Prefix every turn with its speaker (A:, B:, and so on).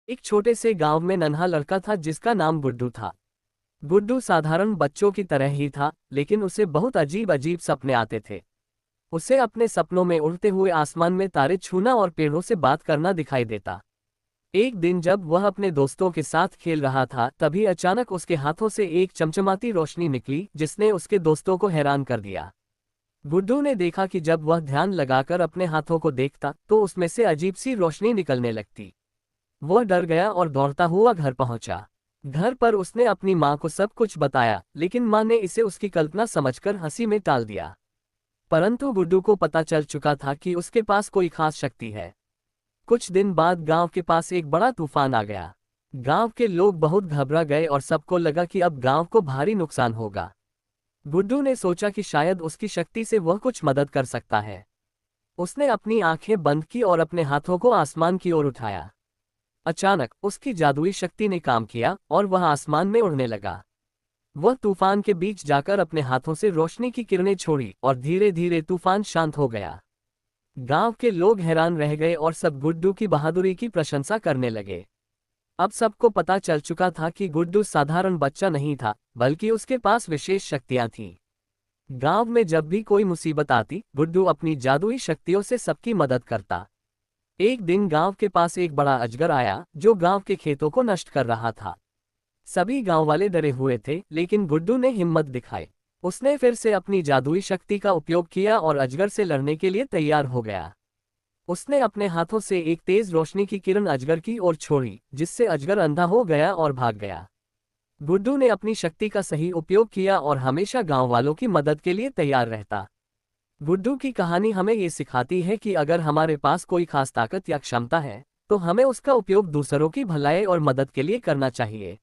A: एक छोटे से गांव में नन्हा लड़का था जिसका नाम गुड्डू था। गुड्डू साधारण बच्चों की तरह ही था, लेकिन उसे बहुत अजीब अजीब सपने आते थे। उसे अपने सपनों में उड़ते हुए आसमान में तारे छूना और पेड़ों से बात करना दिखाई देता। एक दिन जब वह अपने दोस्तों के साथ खेल रहा था, तभी अचानक उसके हाथों से एक चमचमाती रोशनी निकली जिसने उसके दोस्तों को हैरान कर दिया। गुड्डू ने देखा कि जब वह ध्यान लगाकर अपने हाथों को देखता तो उसमें से अजीब सी रोशनी निकलने लगती। वह डर गया और दौड़ता हुआ घर पहुंचा। घर पर उसने अपनी माँ को सब कुछ बताया, लेकिन माँ ने इसे उसकी कल्पना समझकर हंसी में टाल दिया। परंतु गुड्डू को पता चल चुका था कि उसके पास कोई खास शक्ति है। कुछ दिन बाद गांव के पास एक बड़ा तूफान आ गया। गांव के लोग बहुत घबरा गए और सबको लगा कि अब गांव को भारी नुकसान होगा। गुड्डू ने सोचा कि शायद उसकी शक्ति से वह कुछ मदद कर सकता है। उसने अपनी आंखें बंद की और अपने हाथों को आसमान की ओर उठाया। अचानक उसकी जादुई शक्ति ने काम किया और वह आसमान में उड़ने लगा। वह तूफान के बीच जाकर अपने हाथों से रोशनी की किरणें छोड़ी और धीरे धीरे तूफान शांत हो गया। गांव के लोग हैरान रह गए और सब गुड्डू की बहादुरी की प्रशंसा करने लगे। अब सबको पता चल चुका था कि गुड्डू साधारण बच्चा नहीं था, बल्कि उसके पास विशेष शक्तियां थीं। गांव में जब भी कोई मुसीबत आती, गुड्डू अपनी जादुई शक्तियों से सबकी मदद करता। एक दिन गांव के पास एक बड़ा अजगर आया जो गांव के खेतों को नष्ट कर रहा था। सभी गांव वाले डरे हुए थे, लेकिन गुड्डू ने हिम्मत दिखाई। उसने फिर से अपनी जादुई शक्ति का उपयोग किया और अजगर से लड़ने के लिए तैयार हो गया। उसने अपने हाथों से एक तेज रोशनी की किरण अजगर की ओर छोड़ी, जिससे अजगर अंधा हो गया और भाग गया। गुड्डू ने अपनी शक्ति का सही उपयोग किया और हमेशा गांव वालों की मदद के लिए तैयार रहता। गुड्डू की कहानी हमें ये सिखाती है कि अगर हमारे पास कोई खास ताकत या क्षमता है, तो हमें उसका उपयोग दूसरों की भलाई और मदद के लिए करना चाहिए।